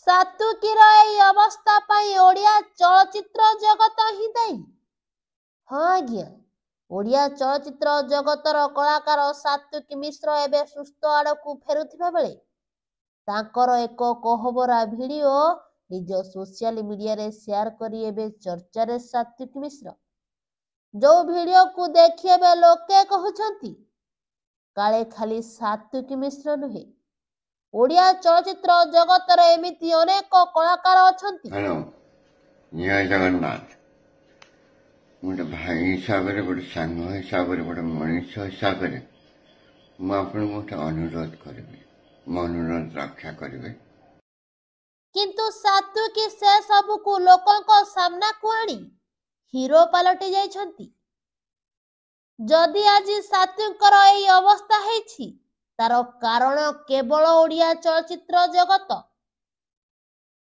ସାତୁକିର ଏହି ଅବସ୍ଥା ପାଇଁ ଓଡ଼ିଆ ଚଳଚ୍ଚିତ୍ର ଜଗତ ହିଁ ଦାୟୀ। ହଁ ଆଜ୍ଞା, ଓଡ଼ିଆ ଚଳଚ୍ଚିତ୍ର ଜଗତର କଳାକାର ସାତ୍ୱିକ ମିଶ୍ର ଏବେ ସୁସ୍ଥ ଆଡ଼କୁ ଫେରୁଥିବା ବେଳେ ତାଙ୍କର ଏକ କୋହଭରା ଭିଡିଓ ନିଜ ସୋସିଆଲ ମିଡିଆରେ ସେୟାର କରି ଏବେ ଚର୍ଚ୍ଚାରେ ସାତ୍ୱିକ ମିଶ୍ର। ଯୋଉ ଭିଡିଓକୁ ଦେଖି ଏବେ ଲୋକେ କହୁଛନ୍ତି କାଳେ ଖାଲି ସାତ୍ୱିକ ମିଶ୍ର ନୁହେଁ, ଓଡ଼ିଆ ଚଳଚ୍ଚିତ୍ର ଜଗତରେ ଏମିତି ଅନେକ କଳାକାର ଅଛନ୍ତି। हेलो, जय जगन्नाथ। गोटे भाई हिसाब से गोटे सांग हिसाब से गोटे मनीष हिसाब से मुझे गोटे अनुरोध करी मो अनुरोध रक्षा करेंगे। किंतु सात्विक से सबको लोकों सामना को आनी हिरो पलटि जाइछंती। जदि आज सात्विकर यही अवस्था है तार कारण केवल ओडिया चलचित्र जगत